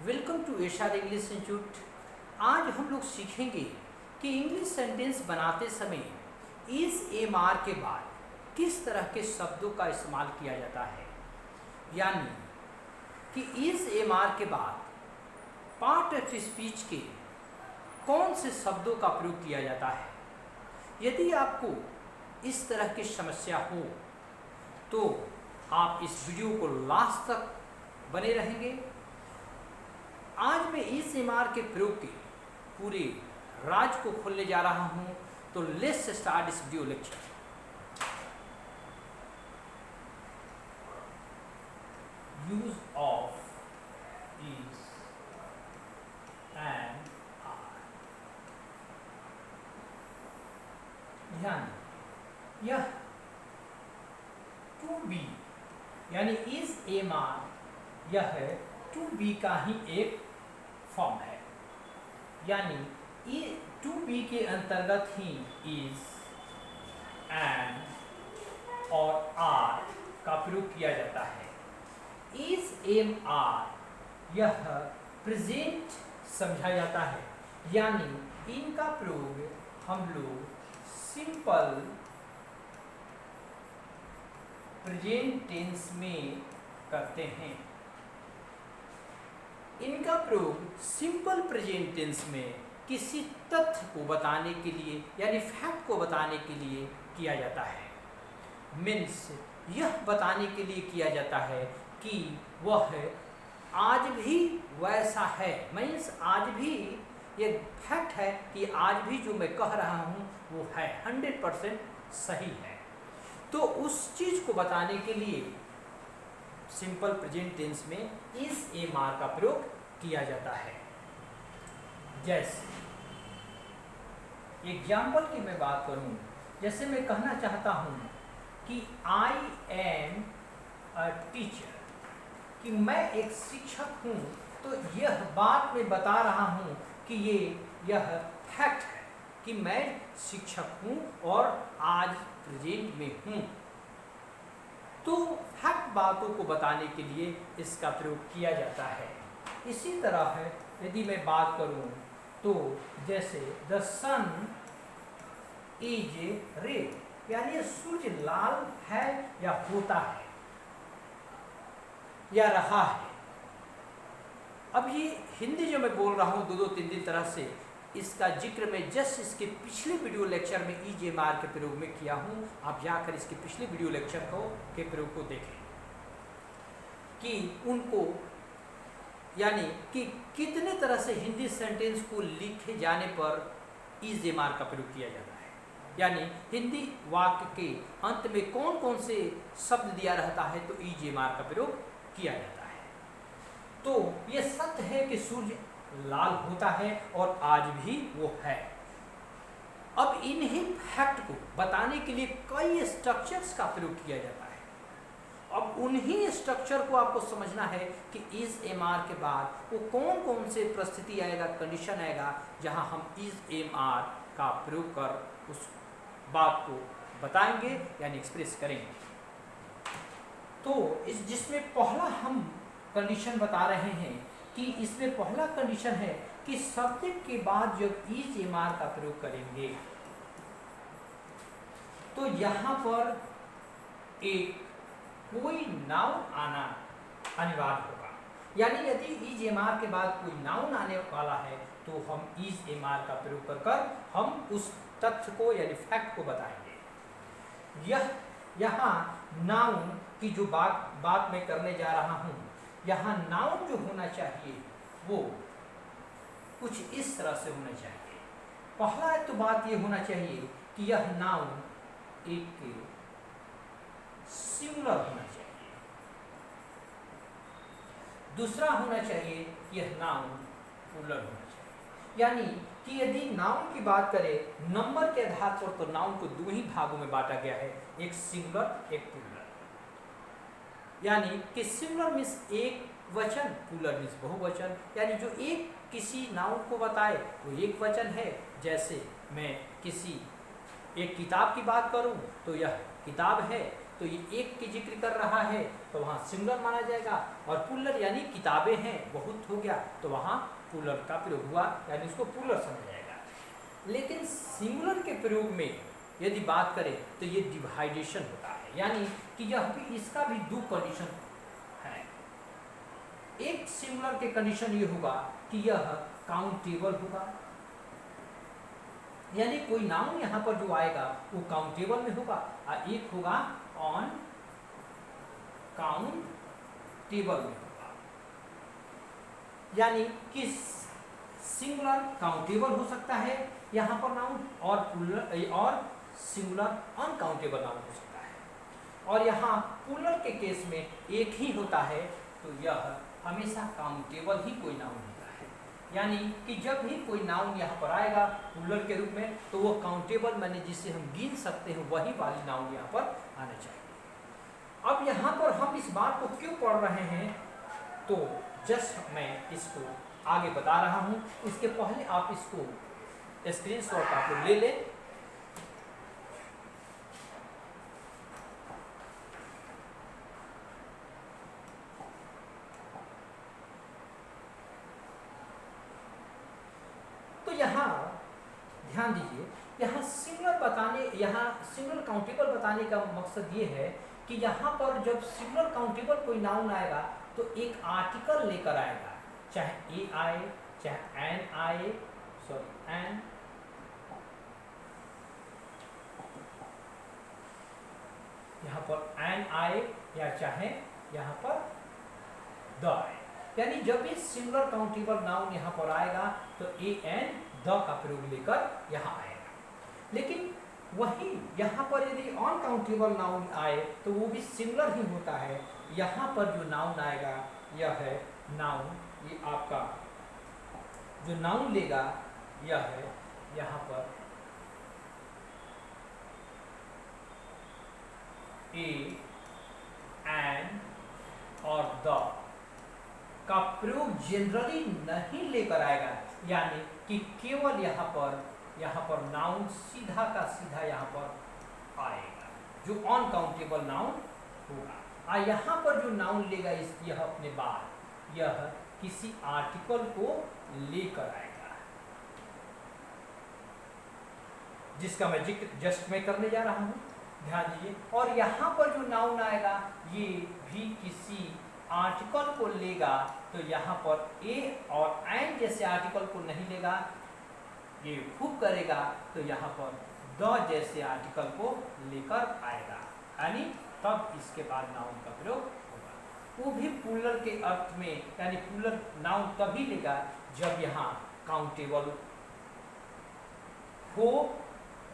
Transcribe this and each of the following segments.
Welcome to SR English institute. आज हम लोग सीखेंगे कि इंग्लिश सेंटेंस बनाते समय इज एम आर के बाद किस तरह के शब्दों का इस्तेमाल किया जाता है, यानी कि इज एम आर के बाद पार्ट ऑफ स्पीच के कौन से शब्दों का प्रयोग किया जाता है। यदि आपको इस तरह की समस्या हो तो आप इस वीडियो को लास्ट तक बने रहेंगे। आज मैं इस एम आर के प्रयोग के पूरे राज को खोलने जा रहा हूं, तो let's start this video lecture. Use of is and are, यानी यह टू बी यानी इज एम आर यह है टू बी का ही एक फॉर्म है, यानी टू बी के अंतर्गत ही इज एंड और आर का प्रयोग किया जाता है। इज एम आर यह प्रेजेंट समझा जाता है, यानी इनका प्रयोग हम लोग सिंपल प्रेजेंट टेंस में करते हैं। इनका प्रयोग सिंपल प्रेजेंट टेंस में किसी तथ्य को बताने के लिए यानी फैक्ट को बताने के लिए किया जाता है। मीन्स यह बताने के लिए किया जाता है कि वह आज भी वैसा है। मीन्स आज भी ये फैक्ट है कि आज भी जो मैं कह रहा हूँ वो है 100% सही है। तो उस चीज को बताने के लिए सिंपल प्रेजेंट टेंस में इज एम आर का प्रयोग किया जाता है। जैसे एग्जाम्पल की मैं बात करूं, जैसे मैं कहना चाहता हूं कि आई एम अ टीचर, कि मैं एक शिक्षक हूं, तो यह बात मैं बता रहा हूं कि यह फैक्ट है कि मैं शिक्षक हूं और आज प्रेजेंट में हूं। तो फैक्ट बातों को बताने के लिए इसका प्रयोग किया जाता है। इसी तरह है यदि मैं बात करूं तो जैसे द सन इज रेड, यानी सूर्य लाल है या होता है या रहा है। अब ये हिंदी जो मैं बोल रहा हूं दो तीन दिन तरह से, इसका जिक्र मैं जस्ट इसके पिछले वीडियो लेक्चर में इज एम आर के प्रयोग में किया हूं। आप जाकर इसके पिछले वीडियो लेक्चर के प्रयोग को देखें कि उनको यानी कि कितने तरह से हिंदी सेंटेंस को लिखे जाने पर इज एम आर का प्रयोग किया जाता है, यानी हिंदी वाक्य के अंत में कौन कौन से शब्द दिया रहता है तो इज एम आर का प्रयोग किया जाता है। तो ये सत्य है कि सूर्य लाल होता है और आज भी वो है। अब इन्हीं फैक्ट को बताने के लिए कई स्ट्रक्चर्स का प्रयोग किया जाता है। अब उन्हीं स्ट्रक्चर को आपको समझना है कि इज एम आर के बाद वो कौन कौन से परिस्थिति आएगा, कंडीशन आएगा, जहां हम इज एम आर का प्रयोग कर उस बात को बताएंगे यानी एक्सप्रेस करेंगे। तो जिसमें पहला हम कंडीशन बता रहे हैं कि इसमें पहला कंडीशन है कि सब्जेक्ट के बाद जब इज एम आर का प्रयोग करेंगे तो यहां पर एक कोई नाउन आना अनिवार्य होगा, यानी यदि इज एम आर के बाद कोई नाउन आने वाला है तो हम इज एम आर का प्रयोग कर हम उस तथ्य को यानी फैक्ट को बताएंगे। यहाँ नाउन की जो बात मैं करने जा रहा हूं, यहाँ नाउन जो होना चाहिए वो कुछ इस तरह से होना चाहिए। पहला तो बात ये होना चाहिए कि यह नाउन एक सिंगुलर होना चाहिए। दूसरा होना चाहिए कि यह नाउन प्लूरल होना चाहिए, यानी कि यदि नाउन की बात करें नंबर के आधार पर तो नाउन को दो ही भागों में बांटा गया है, एक सिंगुलर एक प्लूरल। यानी कि सिंगुलर मीन्स एक वचन, प्लूरल मीन्स बहुवचन, यानी जो एक किसी नाउन को बताए वो एक वचन है। जैसे मैं किसी एक किताब की बात करूं तो यह किताब है, तो ये एक की जिक्र कर रहा है तो वहाँ सिंगुलर माना जाएगा, और पुलर यानी किताबें हैं बहुत हो गया तो वहाँ पुलर का प्रयोग हुआ, यानी उसको पुलर समझा जाएगा। लेकिन सिंगुलर के प्रयोग में यदि बात करें तो ये डिवाइडेशन होता है, यानी कि यह भी इसका भी दो कंडीशन है। एक सिंगुलर के कंडीशन ये होगा कि यह काउंटेबल होगा, यानी कोई नाउन यहाँ पर जो आएगा वो काउंटेबल में होगा, और एक होगा ऑन काउंटेबल में होगा, यानी कि सिंगुलर काउंटेबल हो सकता है यहाँ पर नाउन, और पुलर और सिंगुलर अनकाउंटेबल नाउन हो सकता है। और यहाँ पुलर के केस में एक ही होता है तो यह हमेशा काउंटेबल ही कोई नाउन होता है, यानी कि जब भी कोई नाउन यहाँ पर आएगा पुलर के रूप में तो वो काउंटेबल माने जिसे हम गिन सकते हैं वही वाली नाउन यहाँ पर आना चाहिए। अब यहाँ पर हम इस बात को क्यों पढ़ रहे हैं, तो जस्ट मैं इसको आगे बता रहा हूँ, इसके पहले आप इसको स्क्रीनशॉट आप लोग ले लें। तो यहाँ ध्यान दीजिए, यहाँ सिंगुलर बताने, यहाँ सिंगुलर काउंटेबल बताने का मकसद ये है कि यहाँ पर जब सिंगुलर काउंटेबल कोई नाउन आएगा तो एक आर्टिकल लेकर आएगा, चाहे ए आए चाहे एन आए, सॉरी एन, यहाँ पर एन आए या चाहे यहाँ पर द आए, यानी जब भी सिंगुलर काउंटेबल नाउन यहाँ पर आएगा तो ए एन द का प्रयोग लेकर यहाँ आएगा। लेकिन वही यहाँ पर यदि अनकाउंटेबल नाउन आए तो वो भी सिंगुलर ही होता है। यहाँ पर जो नाउन आएगा यह है नाउन, ये आपका जो नाउन लेगा यह है यहाँ पर ए एन और द का प्रयोग जनरली नहीं लेकर आएगा, यानी कि केवल यहाँ पर नाउन सीधा का सीधा यहाँ पर आएगा जो अनकाउंटेबल नाउन होगा। यहाँ पर जो नाउन लेगा यह अपने बाद यह किसी आर्टिकल को लेकर आएगा, जिसका मैं जिक्र जस्ट मैं करने जा रहा हूँ, ध्यान दीजिए। और यहाँ पर जो नाउन आएगा ये भी किसी आर्टिकल को लेगा, तो यहाँ पर ए और एन जैसे आर्टिकल को नहीं लेगा, ये खूब करेगा तो यहाँ पर द जैसे आर्टिकल को लेकर आएगा, यानी तब इसके बाद नाउन का प्रयोग होगा। वो भी पुलर के अर्थ में, यानी पुलर नाउन तभी लेगा जब यहाँ काउंटेबल हो,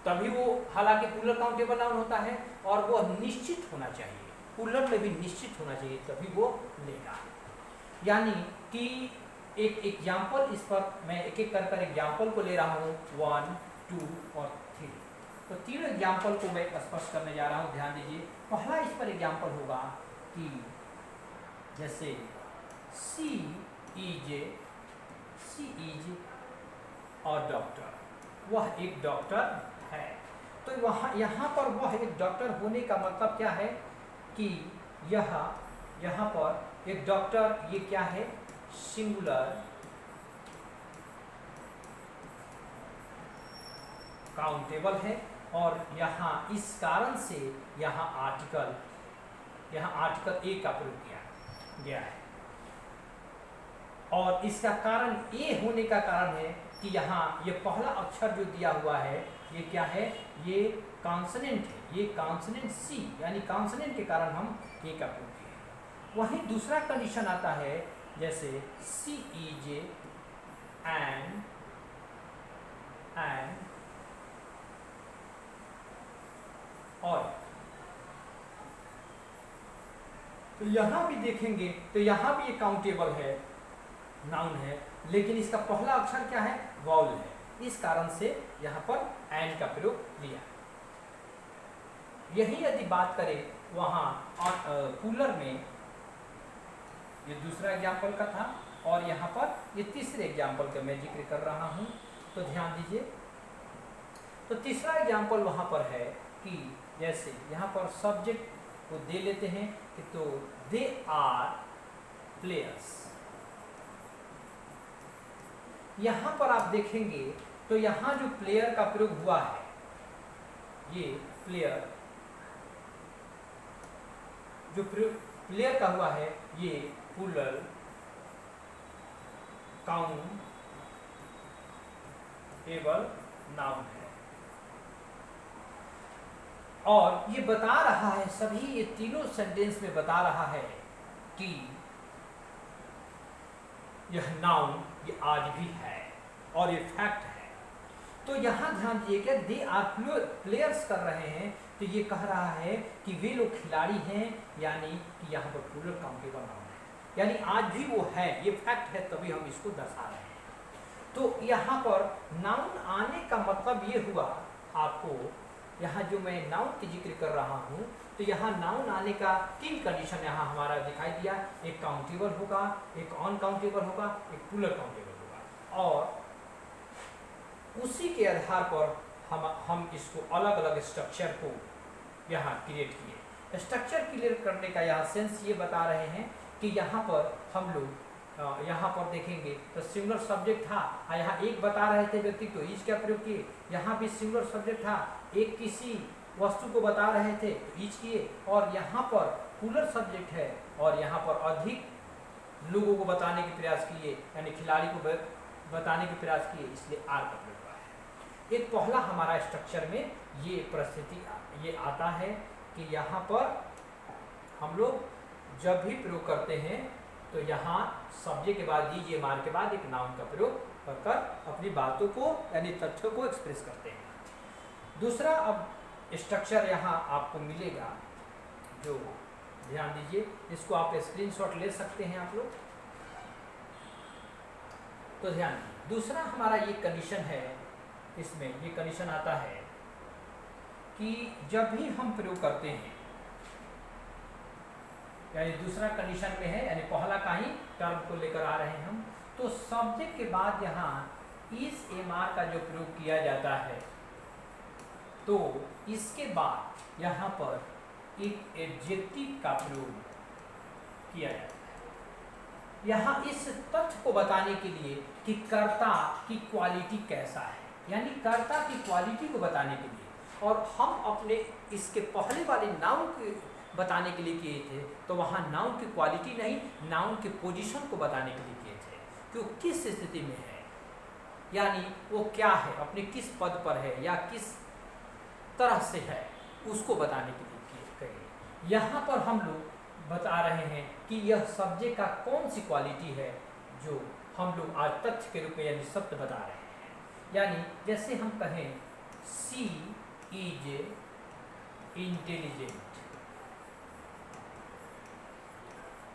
तभी वो, हालांकि पुलर काउंटेबल नाउन होता है और वो निश्चित होना चाहिए, पुलर में भी निश्चित होना चाहिए तभी वो लेगा। यानी कि एक एग्जाम्पल, इस पर मैं एक एक कर एग्जाम्पल को ले रहा हूँ, 1, 2 और 3। तो तीनों एग्जाम्पल को मैं स्पष्ट करने जा रहा हूँ, ध्यान दीजिए। पहला इस पर एग्जाम्पल होगा कि जैसे सी इज और डॉक्टर, वह एक डॉक्टर है। तो वहाँ यहाँ पर वह एक डॉक्टर होने का मतलब क्या है कि यहाँ पर एक डॉक्टर, ये क्या है, सिंगुलर काउंटेबल है, और यहाँ इस कारण से यहाँ आर्टिकल ए का प्रयोग किया गया है। और इसका कारण ए होने का कारण है कि यहाँ ये पहला अक्षर जो दिया हुआ है ये क्या है, ये कॉन्सोनेंट है, ये कॉन्सोनेंट सी, यानी कॉन्सोनेंट के कारण हम ए का प्रयोग किए। वहीं दूसरा कंडीशन आता है जैसे सी ई जे एंड और, तो यहाँ भी देखेंगे तो यहाँ भी ये काउंटेबल है, नाउन है, लेकिन इसका पहला अक्षर क्या है, वाउल है, इस कारण से यहाँ पर एंड का प्रयोग लिया। यही यदि बात करें वहाँ पुलर में, ये दूसरा एग्जाम्पल का था, और यहाँ पर ये तीसरे एग्जाम्पल का मैं जिक्र कर रहा हूँ, तो ध्यान दीजिए। तो तीसरा एग्जाम्पल वहाँ पर है कि जैसे यहाँ पर सब्जेक्ट वो दे लेते हैं कि तो दे आर प्लेयर्स। यहां पर आप देखेंगे तो यहां जो प्लेयर का प्रयोग हुआ है, ये प्लेयर जो प्लेयर का हुआ है ये प्लूरल काउंटेबल नाउन है। और ये बता रहा है, सभी ये तीनों सेंटेंस में बता रहा है कि यह नाउन ये आज भी है और ये फैक्ट है। तो यहां ध्यान दीजिएगा, दे आर प्लेयर्स कर रहे हैं तो ये कह रहा है कि वे लोग खिलाड़ी हैं, यानी कि यहाँ पर प्लूरल काउंटेबल नाउन है, यानी आज भी वो है, ये फैक्ट है, तभी हम इसको दर्शा रहे हैं। तो यहाँ पर नाउन आने का मतलब ये हुआ, आपको यहाँ जो मैं नाउन की जिक्र कर रहा हूँ तो यहाँ नाउन आने का 3 कंडीशन यहाँ हमारा दिखाई दिया, एक काउंटेबल होगा, एक अनकाउंटेबल होगा, एक प्लूरल काउंटेबल होगा। और उसी के आधार पर हम इसको अलग अलग स्ट्रक्चर को यहाँ क्रिएट किए। स्ट्रक्चर क्लियर करने का यहाँ सेंस ये बता रहे हैं कि यहाँ पर हम लोग यहाँ पर देखेंगे तो सिंगुलर सब्जेक्ट था, यहाँ एक बता रहे थे व्यक्ति तो इज का प्रयोग किए, यहाँ भी सिंगुलर सब्जेक्ट था, एक किसी वस्तु को बता रहे थे तो इज किए, और यहाँ पर प्लूरल सब्जेक्ट है और यहाँ पर अधिक लोगों को बताने के प्रयास किए, यानी खिलाड़ी को बताने के प्रयास किए, इसलिए आर का प्रयोग हुआ है। एक पहला हमारा स्ट्रक्चर में ये परिस्थिति ये आता है कि यहाँ पर हम लोग जब भी प्रयोग करते हैं तो यहाँ सब्जेक्ट के बाद दीजिए मार के बाद एक नाउन का प्रयोग कर अपनी बातों को यानी तथ्यों को एक्सप्रेस करते हैं। दूसरा अब स्ट्रक्चर यहाँ आपको मिलेगा, जो ध्यान दीजिए, इसको आप स्क्रीनशॉट ले सकते हैं आप लोग। तो ध्यान दीजिए, दूसरा हमारा ये कंडीशन है, इसमें ये कंडीशन आता है कि जब भी हम प्रयोग करते हैं, यानी दूसरा कंडीशन में है, यानी पहला का ही टर्म को लेकर आ रहे हैं हम, तो सब्जेक्ट के बाद यहाँ इस एमआर का जो प्रयोग किया जाता है तो इसके बाद यहाँ पर एक एडजेक्टिव का प्रयोग किया जाता है। यहाँ इस तथ्य को बताने के लिए कि कर्ता की क्वालिटी कैसा है, यानी कर्ता की क्वालिटी को बताने के लिए, और हम अपने इसके पहले वाले नाउन के बताने के लिए किए थे तो वहाँ नाउन की क्वालिटी नहीं, नाउन के पोजीशन को बताने के लिए किए थे कि वो किस स्थिति में है, यानी वो क्या है, अपने किस पद पर है या किस तरह से है, उसको बताने के लिए कहे। यहाँ पर हम लोग बता रहे हैं कि यह सब्जेक्ट का कौन सी क्वालिटी है जो हम लोग आज तथ्य के रूप में यानी सत्य बता रहे हैं। यानी जैसे हम कहें सी इज इंटेलिजेंट,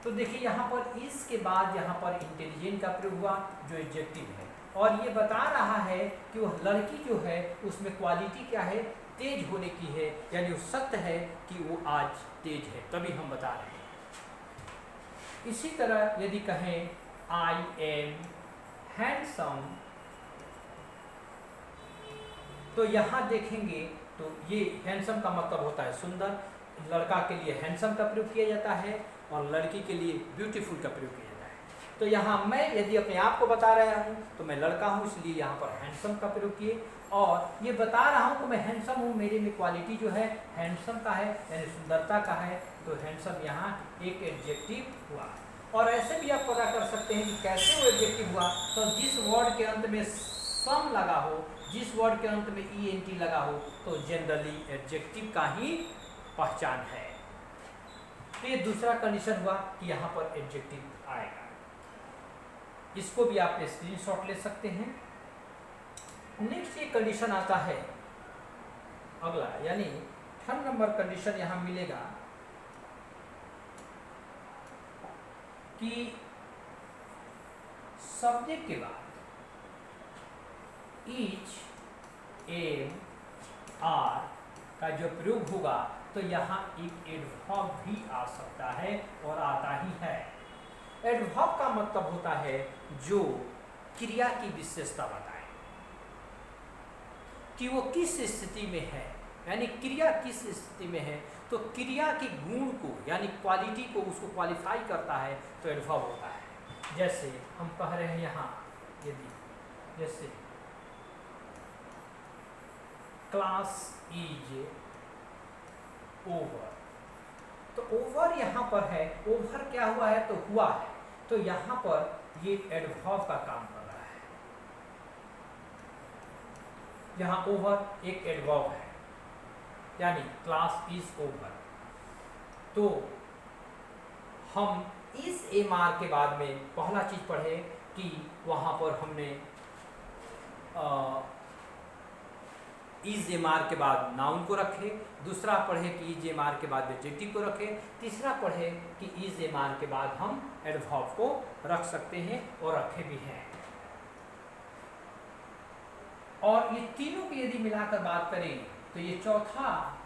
तो देखिए यहाँ पर इसके बाद यहाँ पर इंटेलिजेंट का प्रयोग हुआ जो एडजेक्टिव है, और ये बता रहा है कि वह लड़की जो है उसमें क्वालिटी क्या है, तेज होने की है, यानी वो सत्य है कि वो आज तेज है, तभी हम बता रहे हैं। इसी तरह यदि कहें आई एम हैंडसम, तो यहाँ देखेंगे तो ये हैंडसम का मतलब होता है सुंदर, लड़का के लिए हैंडसम का प्रयोग किया जाता है और लड़की के लिए ब्यूटीफुल का प्रयोग किया जाता है। तो यहाँ मैं यदि अपने आप को बता रहा हूँ तो मैं लड़का हूँ, इसलिए यहाँ पर हैंडसम का प्रयोग किए, और ये बता रहा हूँ कि मैं हैंडसम हूँ, मेरे में क्वालिटी जो है हैंडसम का है यानी सुंदरता का है, तो हैंडसम यहाँ एक एडजेक्टिव हुआ। और ऐसे भी आप पता कर सकते हैं कि कैसे वो एडजेक्टिव हुआ, तो जिस वर्ड के अंत में सम लगा हो, जिस वर्ड के अंत में ENT लगा हो, तो जनरली एडजेक्टिव का ही पहचान है। तो ये दूसरा कंडीशन हुआ कि यहाँ पर एडजेक्टिव आएगा, इसको भी आप स्क्रीनशॉट ले सकते हैं। नेक्स्ट ये कंडीशन आता है अगला, यानी 3rd नंबर कंडीशन यहाँ मिलेगा कि सब्जेक्ट के बाद इच एम आर का जो प्रयोग होगा तो यहाँ एक एडवर्ब भी आ सकता है और आता ही है। एडवर्ब का मतलब होता है जो क्रिया की विशेषता बताए कि वो किस स्थिति में है, यानी क्रिया किस स्थिति में है, तो क्रिया के गुण को यानी क्वालिटी को उसको क्वालिफाई करता है तो एडवर्ब होता है। जैसे हम कह रहे हैं यहाँ, यदि जैसे क्लास इज ओवर, तो ओवर यहाँ पर है, ओवर क्या हुआ है, तो हुआ है, तो यहाँ पर ये एडवर्ब का काम कर रहा है। यहाँ ओवर एक एडवर्ब है, यानी क्लास इज ओवर। तो हम इस एमआर के बाद में पहला चीज पढ़े कि वहाँ पर हमने इज एमआर के बाद नाउन को रखे, दूसरा पढ़े कि इज एमआर के बाद एडजेक्टिव को रखे, तीसरा पढ़े कि इज एमआर के बाद हम एडवर्ब को रख सकते हैं और रखे भी हैं। और ये तीनों की यदि मिलाकर बात करें तो ये चौथा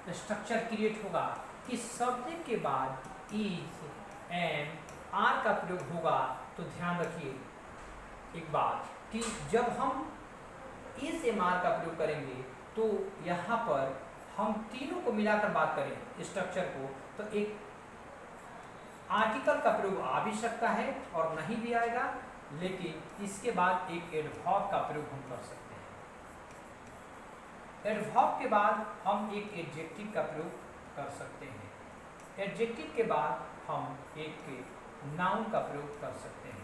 स्ट्रक्चर क्रिएट होगा कि शब्द के बाद इज एंड आर का प्रयोग होगा। तो ध्यान रखिए एक बात कि जब हम इस एमआर का प्रयोग करेंगे तो यहाँ पर हम तीनों को मिलाकर बात करें स्ट्रक्चर को, तो एक आर्टिकल का प्रयोग आ भी सकता है और नहीं भी आएगा, लेकिन इसके बाद एक एडवर्ब का प्रयोग हम कर सकते हैं। एडवर्ब के बाद हम एक एडजेक्टिव का प्रयोग कर सकते हैं। एडजेक्टिव के बाद हम एक नाउन का प्रयोग कर सकते हैं।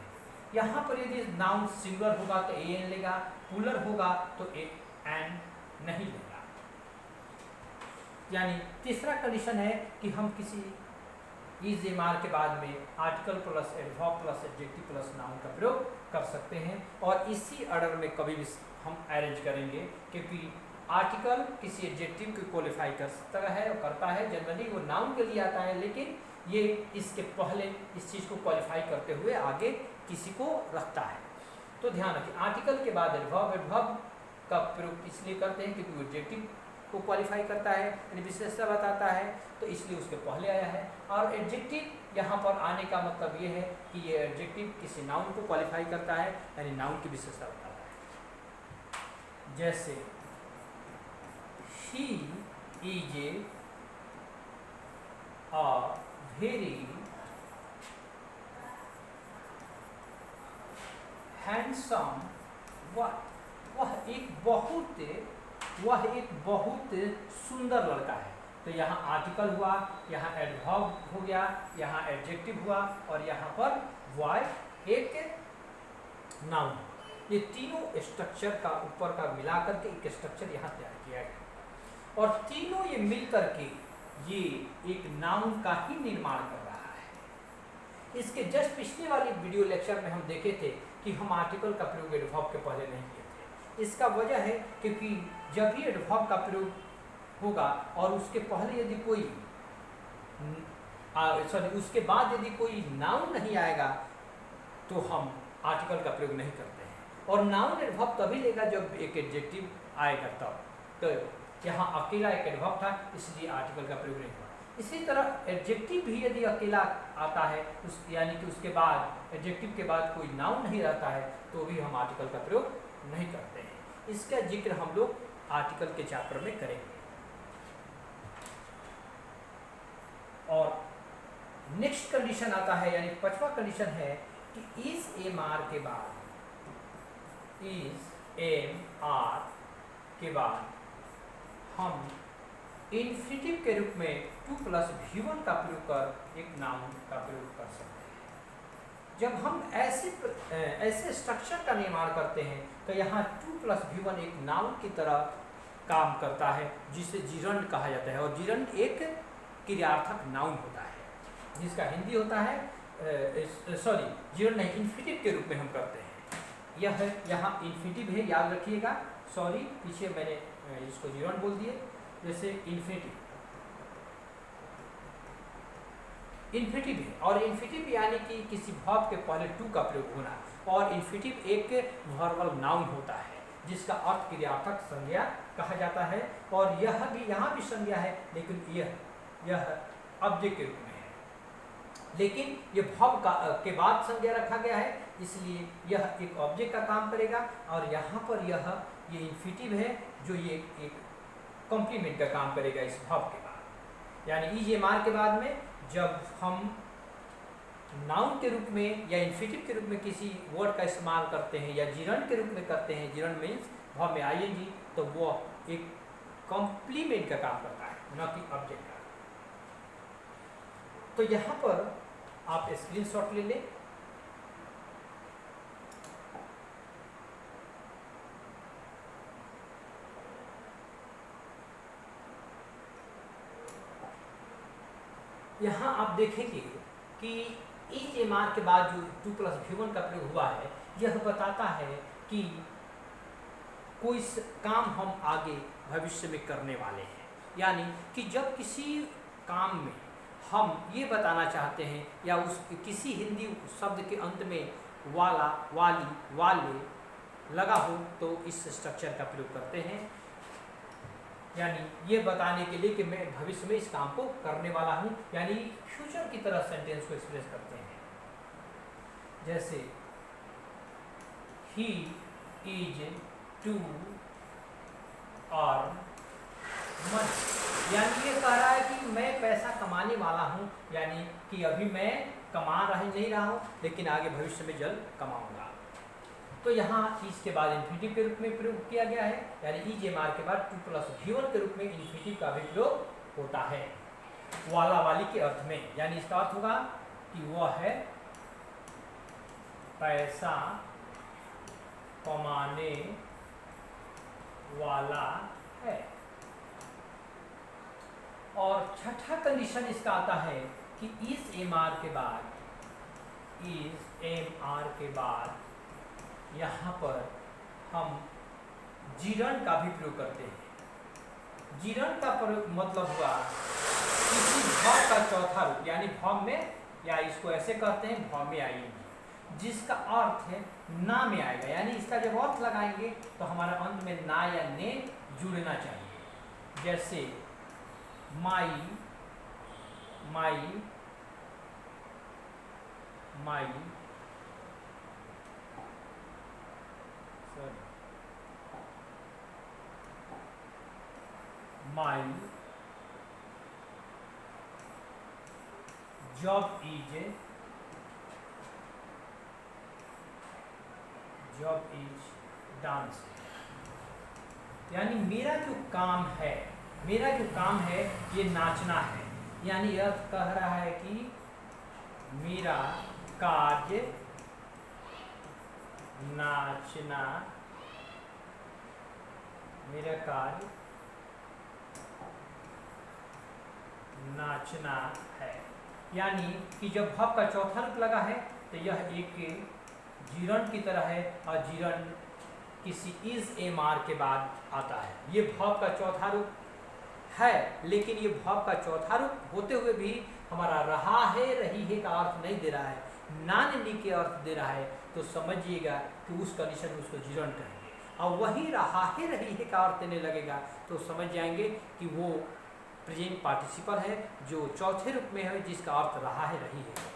यहाँ पर यदि नाउन सिंगुलर होगा तो एन लेगा, प्लूरल होगा तो एन नहीं लेगा। यानी तीसरा कंडीशन है कि हम किसी इज एमआर के बाद में article plus adverb plus adjective plus noun का प्रयोग कर सकते हैं, और इसी ऑर्डर में कभी भी हम अरेंज करेंगे, क्योंकि आर्टिकल किसी एडजेक्टिव को क्वालिफाई कर सकता है और करता है। जनरली वो नाउन के लिए आता है, लेकिन ये इसके पहले इस चीज़ को क्वालिफाई करते हुए आगे किसी को रखता है। तो ध्यान रखिए, आर्टिकल के बाद एडवर्ब, एडवर्ब का प्रयोग इसलिए करते हैं क्योंकि वो एडजेक्टिव को क्वालिफाई करता है, यानी विशेषता बताता है, तो इसलिए उसके पहले आया है। और एडजेक्टिव यहाँ पर आने का मतलब ये है कि ये एडजेक्टिव किसी नाउन को क्वालिफाई करता है, यानी नाउन की विशेषता बताता है। जैसे ही इज अ वेरी हैंडसम, वह एक बहुत सुंदर लड़का है। तो यहाँ आर्टिकल हुआ, यहाँ एडवर्ब हो गया, यहाँ एडजेक्टिव हुआ, और यहाँ पर वह एक नाउन। ये तीनों स्ट्रक्चर का ऊपर का मिलाकर के एक स्ट्रक्चर यहाँ तैयार किया गया, और तीनों ये मिल करके ये एक नाउन का ही निर्माण कर रहा है। इसके जस्ट पिछले वाली वीडियो लेक्चर में हम देखे थे कि हम आर्टिकल का प्रयोग एडवर्ब के पहले नहीं किए थे। इसका वजह है क्योंकि जब भी एडवर्ब का प्रयोग होगा और उसके पहले यदि कोई उसके बाद यदि कोई नाउन नहीं आएगा तो हम आर्टिकल का प्रयोग नहीं करते हैं। और नाउन एडवर्ब तभी लेगा जब एक एडजेक्टिव आएगा तब। तो यहाँ अकेला एक एडवर्ब था, इसलिए आर्टिकल का प्रयोग नहीं हुआ। इसी तरह एडजेक्टिव भी यदि अकेला आता है, यानी कि उसके बाद एडजेक्टिव के बाद कोई नाउन नहीं रहता है, तो भी हम आर्टिकल का प्रयोग नहीं करते हैं। इसका जिक्र हम लोग आर्टिकल के चैप्टर में करेंगे। और नेक्स्ट कंडीशन आता है, यानी पांचवा कंडीशन है कि इज एमआर के बाद हम इन्फिनिटिव के रूप में 2 + V1 का प्रयोग कर एक नाउन का प्रयोग कर सकते हैं। जब हम ऐसे स्ट्रक्चर का निर्माण करते हैं तो यहाँ 2 + V1 एक नाउन की तरह काम करता है, जिसे जिरंड कहा जाता है। और जिरंड एक क्रियार्थक नाउन होता है, जिसका हिंदी होता है जिरंड नहीं, इन्फिनिटिव के रूप में हम करते हैं। यह यहाँ इन्फिनिटिव है, याद रखिएगा। पीछे मैंने इसको जिरंड बोल दिए। जैसे इन्फिनिटिव है, और इन्फिनिटिव यानी कि किसी वर्ब के पहले टू का प्रयोग होना, और इन्फिनिटिव एक वर्बल नाउन होता है जिसका अर्थ क्रियार्थक संज्ञा कहा जाता है। और यह भी यहाँ भी संज्ञा है, लेकिन यह ऑब्जेक्ट के रूप में है, लेकिन ये वर्ब के बाद संज्ञा रखा गया है, इसलिए यह एक ऑब्जेक्ट का काम करेगा। और यहाँ पर ये इन्फिनिटिव है, जो ये एक कॉम्प्लीमेंट का काम करेगा इस वर्ब के बाद। यानी ईजेएमआर के बाद में जब हम नाउन के रूप में या इन्फिनिटिव के रूप में किसी वर्ड का इस्तेमाल करते हैं या जिरंड के रूप में करते हैं, जिरंड मीन्स वर्ब में आईएनजी, तो वो एक कॉम्प्लीमेंट का काम करता है, न कि ऑब्जेक्ट का। तो यहाँ पर आप स्क्रीनशॉट ले लें। यहाँ आप देखेंगे कि ईजेएमआर के बाद जो 2+V1 का प्रयोग हुआ है, यह बताता है कि कोई काम हम आगे भविष्य में करने वाले हैं। यानी कि जब किसी काम में हम ये बताना चाहते हैं या उस किसी हिंदी शब्द के अंत में वाला, वाली, वाले लगा हो तो इस स्ट्रक्चर का प्रयोग करते हैं। यानी ये बताने के लिए कि मैं भविष्य में इस काम को करने वाला हूँ, यानी फ्यूचर की तरह सेंटेंस को एक्सप्रेस करते हैं। जैसे ही इज टू अर्न मनी, यानी ये कह रहा है कि मैं पैसा कमाने वाला हूँ, यानी कि अभी मैं नहीं रहा हूँ, लेकिन आगे भविष्य में जल्द कमाऊंगा। तो यहाँ इज के बाद इन्फिनिटिव के रूप में प्रयोग किया गया है, यानी ईजेएमआर के बाद 2+V1 के रूप में इन्फिनिटिव का भी प्रयोग होता है वाला, वाली के अर्थ में। यानी इसका अर्थ होगा कि वह है पैसा कमाने वाला है। और छठा कंडीशन इसका आता है कि ईजेएमआर के बाद यहाँ पर हम जिरंड का भी प्रयोग करते हैं। जिरंड का प्रयोग मतलब हुआ किसी वर्ब का चौथा रूप, यानी वर्ब में, या इसको ऐसे कहते हैं वर्ब में आएंगे, जिसका अर्थ है ना में आएगा। यानी इसका जब अर्थ लगाएंगे तो हमारा अंत में ना या ने जुड़ना चाहिए। जैसे माई, माई, माई, माई जॉब इज डांस, यानी मेरा जो काम है ये नाचना है। यानी यह कह रहा है कि मेरा कार्य नाचना, मेरा कार्य नाचना है। यानी कि जब वर्ब का चौथा रूप लगा है तो यह एक जिरंड की तरह है, और जिरंड किसी ईजेएमआर के बाद आता है। ये वर्ब का चौथा रूप है, लेकिन ये वर्ब का चौथा रूप होते हुए भी हमारा रहा है, रही है का अर्थ नहीं दे रहा है, नानी के अर्थ दे रहा है। तो समझिएगा कि उस कंडीशन में उसको जिरंड कहेंगे। और वही रहा है, रही है का अर्थ देने लगेगा तो समझ जाएंगे कि वो प्रेजेंट पार्टिसिपल है जो चौथे रूप में है, जिसका अर्थ रहा है, रही है।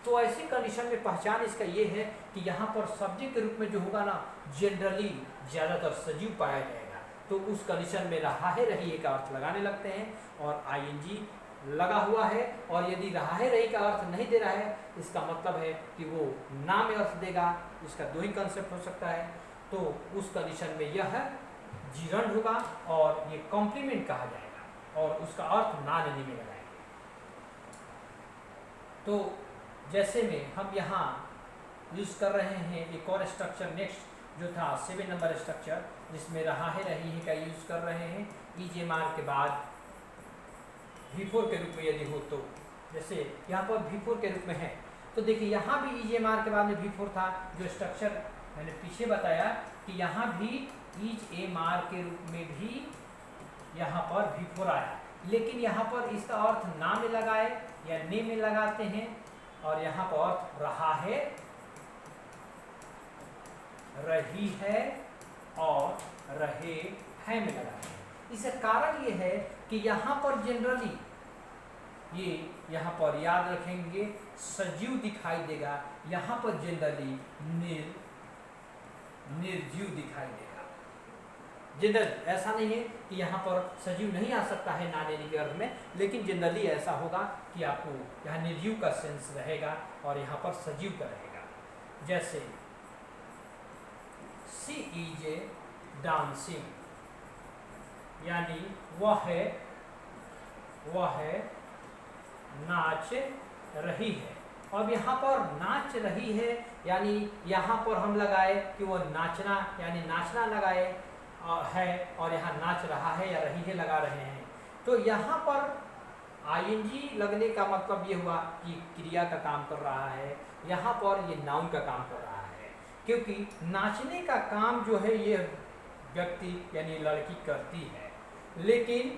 तो ऐसी कंडीशन में पहचान इसका ये है कि यहाँ पर सब्जेक्ट के रूप में जो होगा ना, जनरली ज़्यादातर सजीव पाया जाएगा। तो उस कंडीशन में रहा है, रही है का अर्थ लगाने लगते हैं, और आईएनजी लगा हुआ है। और यदि रहा है, रही का अर्थ नहीं दे रहा है, इसका मतलब है कि वो ना में अर्थ देगा। इसका दो ही कंसेप्ट हो सकता है। तो उस कंडीशन में यह जिरंड होगा और ये कॉम्प्लीमेंट कहा जाएगा, और उसका अर्थ ना लेने में लगाएंगे। तो जैसे में हम यहाँ यूज़ कर रहे हैं एक और स्ट्रक्चर नेक्स्ट जो था 7 नंबर स्ट्रक्चर, जिसमें रहा है, रही है का यूज़ कर रहे हैं ईजेएमआर के बाद V4 के रूप में यदि हो तो। जैसे यहाँ पर V4 के रूप में है, तो देखिए यहाँ भी ईजेएमआर के बाद में V4 था। जो स्ट्रक्चर मैंने पीछे बताया कि यहाँ भी ईजेएमआर के रूप में भी यहाँ पर V4 आया, लेकिन यहाँ पर इसका अर्थ ना में लगाए या ने में लगाते हैं, और यहाँ पर अर्थ रहा है, रही है और रहे हैं में लगाते हैं। इसका कारण ये है कि यहाँ पर जनरली ये यहाँ पर याद रखेंगे सजीव दिखाई देगा, यहाँ पर जनरली निर्जीव दिखाई देगा। जनरल ऐसा नहीं है कि यहाँ पर सजीव नहीं आ सकता है ना लेने के अर्थ में, लेकिन जनरली ऐसा होगा कि आपको यहाँ निर्जीव का सेंस रहेगा और यहाँ पर सजीव का रहेगा। जैसे शी इज ए डांसिंग, यानी वह नाच रही है। अब यहाँ पर नाच रही है यानी यहाँ पर हम लगाए कि वो नाचना यानी नाचना लगाए है, और यहाँ नाच रहा है या रही है लगा रहे हैं। तो यहाँ पर आईएनजी लगने का मतलब ये हुआ कि क्रिया का काम कर रहा है, यहाँ पर ये नाउन का काम कर रहा है, क्योंकि नाचने का काम जो है ये व्यक्ति यानी लड़की करती है, लेकिन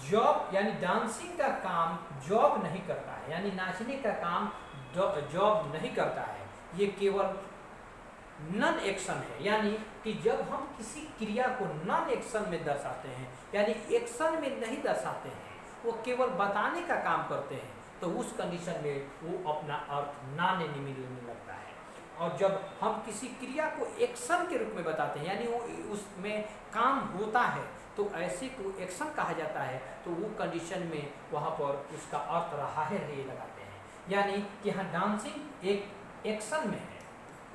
जॉब यानी डांसिंग का काम जॉब नहीं करता है, यानी नाचने का काम जॉब नहीं करता है, ये केवल नॉन एक्शन है। यानी कि जब हम किसी क्रिया को नॉन एक्शन में दर्शाते हैं यानी एक्शन में नहीं दर्शाते हैं, वो केवल बताने का काम करते हैं, तो उस कंडीशन में वो अपना अर्थ ना मिलने लगता है। और जब हम किसी क्रिया को एक्शन के रूप में बताते हैं यानी वो उसमें काम होता है, तो ऐसे को एक्शन कहा जाता है, तो वो कंडीशन में वहाँ पर उसका अर्थ रहा है रही लगाते हैं। यानी कि हाँ डांसिंग एक एक्शन में है,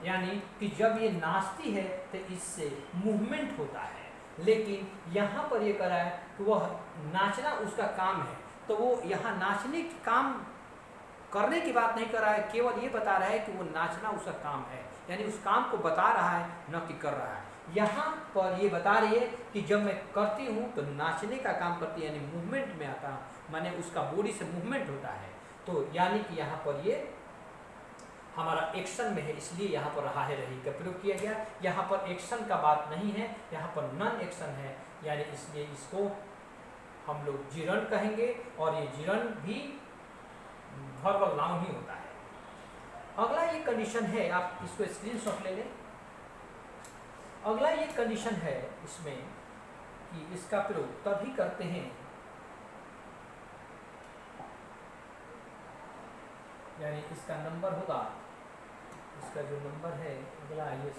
यानी कि जब ये नाचती है तो इससे मूवमेंट होता है, लेकिन यहाँ पर ये कह रहा है कि वह नाचना उसका काम है, तो वो यहाँ नाचने की काम करने की बात नहीं कर रहा है, केवल ये बता रहा है कि वो नाचना उसका काम है, यानी उस काम को बता रहा है न कि कर रहा है। यहाँ पर ये बता रही है कि जब मैं करती हूँ तो नाचने का काम करती है, यानी मूवमेंट में आता हूँ, माने उसका बॉडी से मूवमेंट होता है, तो यानी कि यहाँ पर ये हमारा एक्शन में है, इसलिए यहाँ पर रहा है रही का प्रयोग किया गया। यहाँ पर एक्शन का बात नहीं है, यहाँ पर नॉन एक्शन है, यानी इसलिए इसको हम लोग जिरन कहेंगे, और ये जिरन भी वर्बल नाउन ही होता है। अगला ये कंडीशन है, आप इसको स्क्रीनशॉट ले लें। अगला ये कंडीशन है इसमें कि इसका प्रयोग तभी करते हैं यानी इसका नंबर होगा, इसका जो नंबर है अगला ये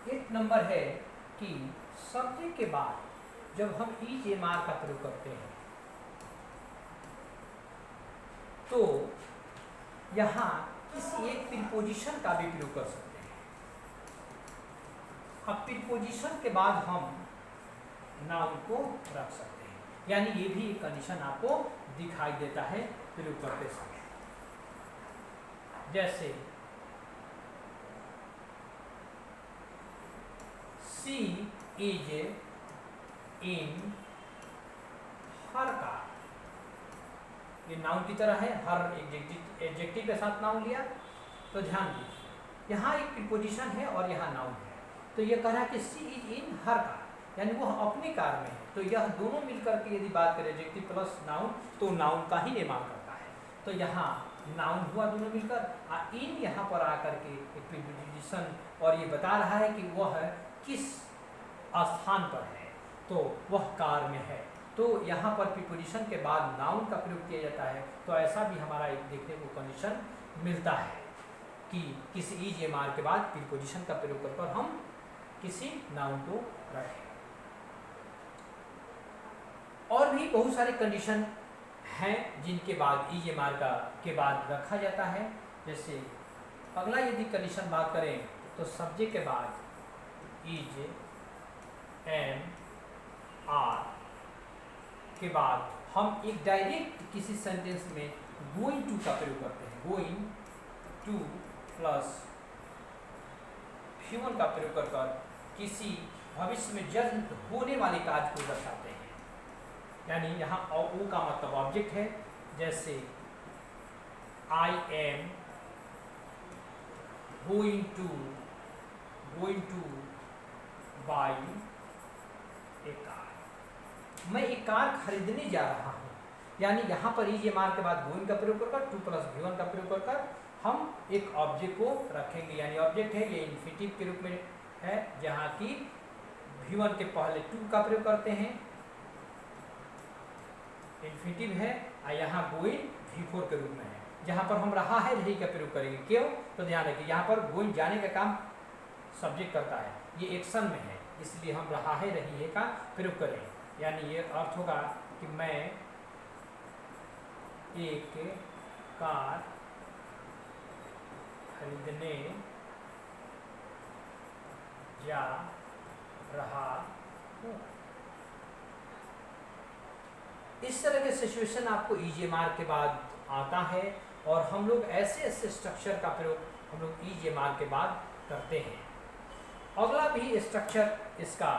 8 नंबर है कि सब्जेक्ट के बाद जब हम EJMR का प्रयोग करते हैं तो यहाँ किसी एक प्रीपोजिशन का भी प्रयोग कर सकते हैं। अब प्रीपोजिशन के बाद हम नाउन को रख सकते हैं, यानी ये भी एक कंडीशन आपको दिखाई देता है प्रयोग करते समय। जैसे she is in her car, ये नाउन की तरह है, हर एडजेक्टिव के साथ नाउन लिया, तो ध्यान दीजिए यहाँ एक प्रीपोजिशन है और यहाँ नाउन है, तो ये कह रहा है कि she is in her car, यानी वह अपनी कार में है, तो यह दोनों मिलकर के यदि बात करें एडजेक्टिव प्लस नाउन तो नाउन का ही निर्माण करता है। तो यहाँ नाउन हुआ दोनों मिलकर, इन यहाँ पर आकर के एक प्रीपोजिशन और ये बता रहा है कि वह किस स्थान पर है, तो वह कार में है, तो यहाँ पर प्रीपोजिशन के बाद नाउन का प्रयोग किया जाता है। तो ऐसा भी हमारा एक देखने को कंडीशन मिलता है कि किसी EJMR के बाद प्रीपोजिशन का प्रयोग कर हम किसी नाउन को रखें। और भी बहुत सारे कंडीशन हैं जिनके बाद EJMR के बाद रखा जाता है। जैसे अगला यदि कंडीशन बात करें तो सब्जेक्ट के बाद EJMR के बाद हम एक डायरेक्ट किसी सेंटेंस में गोइंग टू का प्रयोग करते हैं। गोइंग टू प्लस ह्यूमन का प्रयोग कर किसी भविष्य में जल्द होने वाले कार्य को दर्शाते हैं, यानी यहाँ ओ का मतलब ऑब्जेक्ट है। जैसे I am going two by A car, मैं एक कार खरीदने जा रहा हूँ, यानी यहाँ पर EJMR के बाद गोइंग का प्रयोग कर टू प्लस V1 का प्रयोग कर हम एक ऑब्जेक्ट को रखेंगे, यानी ऑब्जेक्ट है ये इन्फिनिटिव के रूप में है, जहाँ की V1 के पहले टू का प्रयोग करते हैं, इन्फिनिटिव है, और यहाँ गोइंग V4 के रूप में है, जहाँ पर हम रहा है रही का प्रयोग करेंगे। क्यों? तो ध्यान रखिए यहाँ पर गोइंग जाने का काम सब्जेक्ट करता है, ये एक्शन में है, इसलिए हम रहा है रही है का प्रयोग करें। यानी ये अर्थ होगा कि मैं एक कार खरीदने जा रहा हूँ। इस तरह के सिचुएशन आपको EJMR के बाद आता है और हम लोग ऐसे ऐसे स्ट्रक्चर का प्रयोग हम लोग EJMR के बाद करते हैं। अगला भी स्ट्रक्चर इसका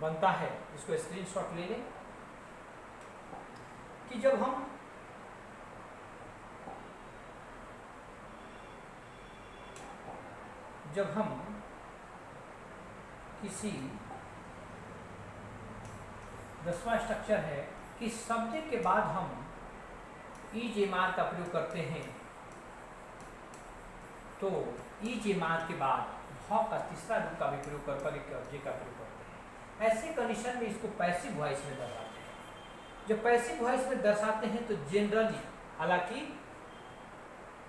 बनता है, इसको स्क्रीनशॉट ले लें कि जब हम किसी 10वां स्ट्रक्चर है कि सब्जेक्ट के बाद हम EJMR का प्रयोग करते हैं, तो EJMR के बाद भाव का तीसरा रूप का भी प्रयोग कर एक ऑब्जेक्ट का प्रयोग करते हैं। ऐसे कंडीशन में इसको पैसिव वॉइस में दर्शाते हैं। जब पैसिव वॉइस में दर्शाते हैं तो जनरली, हालांकि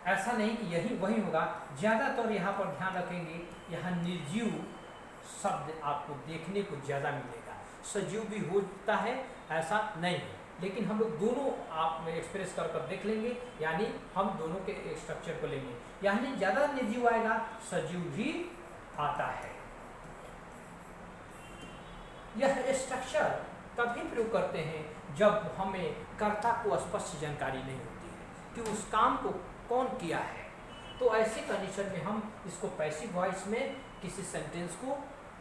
ऐसा नहीं कि यही वही होगा, ज़्यादातर यहाँ पर ध्यान रखेंगे, यहाँ निर्जीव शब्द आपको देखने को ज़्यादा मिलेगा। सजीव भी होता है, ऐसा नहीं है, लेकिन हम लोग दोनों आप में एक्सप्रेस कर देख लेंगे, यानी हम दोनों के एक स्ट्रक्चर को लेंगे। यानी ज़्यादा निर्जीव आएगा, सजीव भी आता है। यह स्ट्रक्चर तभी प्रयोग करते हैं जब हमें कर्ता को स्पष्ट जानकारी नहीं होती है कि उस काम को कौन किया है, तो ऐसी कंडीशन में हम इसको पैसिव वॉइस में किसी सेंटेंस को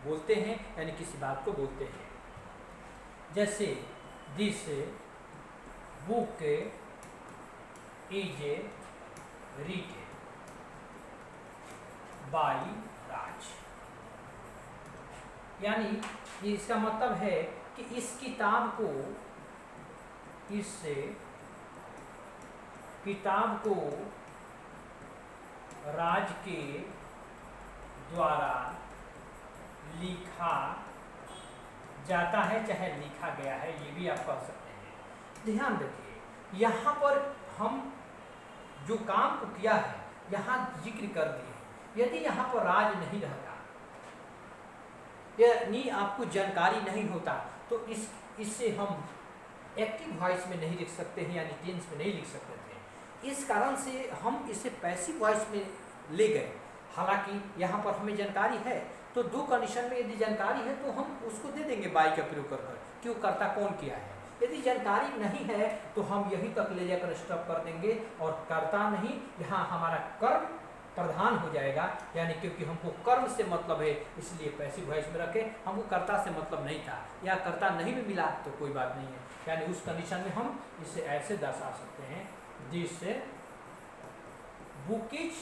बोलते हैं, यानी किसी बात को बोलते हैं। जैसे this book is read by Raj, यानी इसका मतलब है कि इस किताब को राज के द्वारा लिखा जाता है, चाहे लिखा गया है, ये भी आप कह सकते हैं। ध्यान रखिए, यहाँ पर हम जो काम को किया है यहाँ जिक्र कर दिए। यदि यहाँ पर राज नहीं रहता, यानी आपको जानकारी नहीं होता, तो इससे हम एक्टिव वॉइस में नहीं लिख सकते हैं, यानी टेंस में नहीं लिख सकते थे। इस कारण से हम इसे पैसिव वॉइस में ले गए। हालांकि यहाँ पर हमें जानकारी है, तो दो कंडीशन में यदि जानकारी है तो हम उसको दे देंगे बाय का प्रयोग कर कि वो कर्ता कौन किया है। यदि जानकारी नहीं है तो हम यहीं तक ले जाकर स्टॉप कर देंगे और कर्ता नहीं, यहाँ हमारा कर्म प्रधान हो जाएगा, यानी क्योंकि हमको कर्म से मतलब है इसलिए पैसिव वॉइस में रखे। हमको कर्ता से मतलब नहीं था या कर्ता नहीं भी मिला तो कोई बात नहीं है, यानी उस कंडीशन में हम इसे ऐसे दर्शा सकते हैं, दिस बुक इज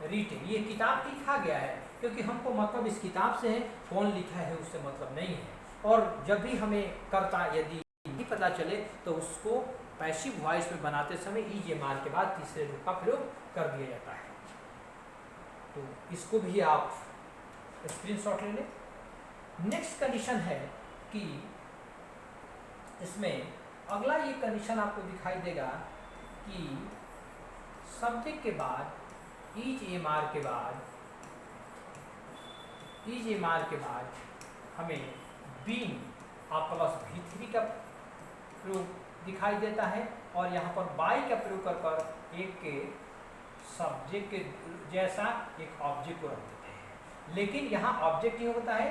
रिटन, ये किताब लिखा गया है, क्योंकि हमको मतलब इस किताब से है, कौन लिखा है उससे मतलब नहीं है। और जब भी हमें कर्ता यदि नहीं पता चले तो उसको पैसिव वॉइस में बनाते समय EJMR के बाद तीसरे रूप का प्रयोग कर दिया जाता है। तो इसको भी आप स्क्रीनशॉट ले लें। नेक्स्ट कंडीशन है कि इसमें अगला ये कंडीशन आपको दिखाई देगा कि सब्जेक्ट के बाद EJMR के बाद हमें बीइंग प्लस V3 का प्रयोग दिखाई देता है, और यहाँ पर बाय का प्रयोग कर एक सब्जेक्ट के जैसा एक ऑब्जेक्ट को रख देते हैं। लेकिन यहाँ ऑब्जेक्ट ही होता है,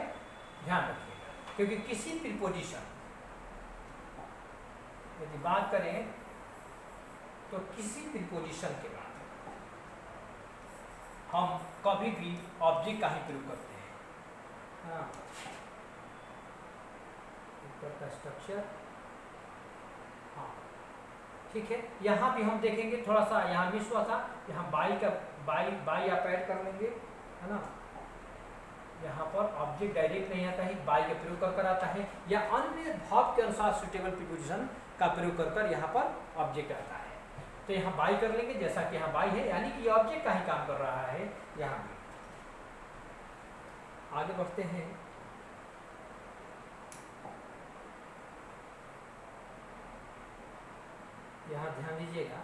ध्यान रखिएगा, क्योंकि किसी प्रीपोजिशन यदि बात करें तो किसी प्रीपोजिशन के बाद हम कभी भी ऑब्जेक्ट का ही प्रयोग करते हैं। हाँ, ऊपर का स्ट्रक्चर, हाँ ठीक है। यहाँ भी हम देखेंगे थोड़ा सा यहाँ मिस हुआ था, यहाँ बाई आप ऐड कर लेंगे, है ना। यहाँ पर ऑब्जेक्ट डायरेक्ट नहीं आता है, बाई का प्रयोग कर आता है, या अन्य भाव के अनुसार सुटेबल प्रीपोजिशन का प्रयोग कर यहाँ पर ऑब्जेक्ट आता है। तो यहाँ बाई कर लेंगे, जैसा कि यहाँ बाई है, यानी कि ये ऑब्जेक्ट का ही काम कर रहा है। यहाँ भी आगे बढ़ते हैं। यहाँ ध्यान दीजिएगा,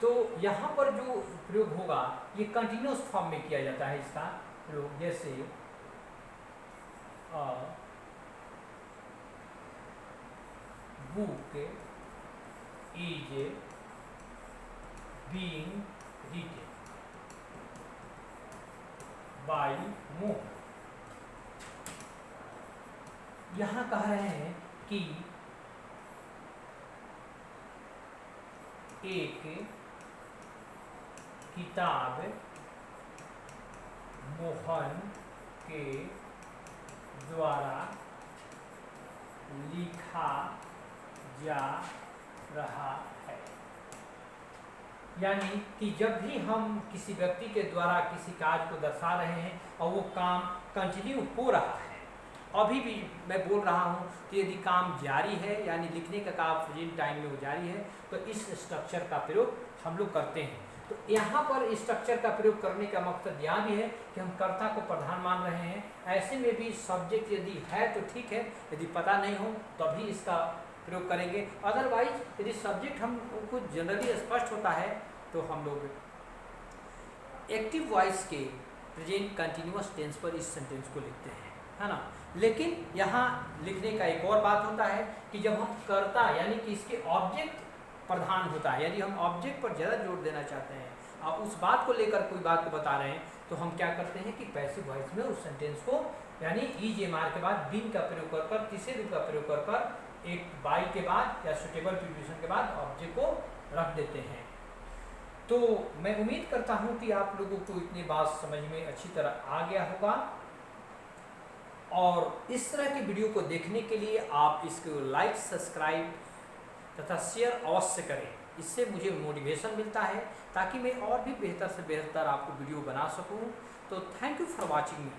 तो यहाँ पर जो प्रयोग होगा ये कंटिन्यूस फॉर्म में किया जाता है इसका प्रयोग, जैसे a book is being readed by Mohan. यहाँ कह रहे हैं कि एक किताब मोहन के द्वारा लिखा जा रहा है। यानी कि जब भी हम किसी व्यक्ति के द्वारा किसी कार्य को दर्शा रहे हैं और वो काम कंटिन्यू हो रहा है, अभी भी मैं बोल रहा हूँ कि यदि काम जारी है यानी लिखने का काम प्रेजेंट टाइम में वो जारी है, तो इस स्ट्रक्चर का प्रयोग हम लोग करते हैं। तो यहाँ पर स्ट्रक्चर का प्रयोग करने का मकसद यह भी है कि हम कर्ता को प्रधान मान रहे हैं। ऐसे में भी सब्जेक्ट यदि है तो ठीक है, यदि पता नहीं हो तभी इसका प्रयोग करेंगे। अदरवाइज यदि सब्जेक्ट हमको जनरली स्पष्ट होता है तो हम लोग एक्टिव वॉइस के प्रेजेंट कंटिन्यूअस टेंस पर इस सेंटेंस को लिखते हैं, है ना। लेकिन यहाँ लिखने का एक और बात होता है कि जब हम कर्ता यानी कि इसके ऑब्जेक्ट प्रधान होता है, यदि हम ऑब्जेक्ट पर ज़्यादा जोर देना चाहते हैं और उस बात को लेकर कोई बात को बता रहे हैं, तो हम क्या करते हैं कि पैसिव वॉइस में उस सेंटेंस को यानी ईजेएमआर के बाद बीन का प्रयोग कर तीसरे रूप का प्रयोग कर एक बाई के बाद या सुटेबल प्रीपोजिशन के बाद ऑब्जेक्ट को रख देते हैं। तो मैं उम्मीद करता हूँ कि आप लोगों को इतनी बात समझ में अच्छी तरह आ गया होगा, और इस तरह की वीडियो को देखने के लिए आप इसको लाइक, सब्सक्राइब तथा शेयर अवश्य करें। इससे मुझे मोटिवेशन मिलता है ताकि मैं और भी बेहतर से बेहतर आपको वीडियो बना सकूं। तो thank you for watching me.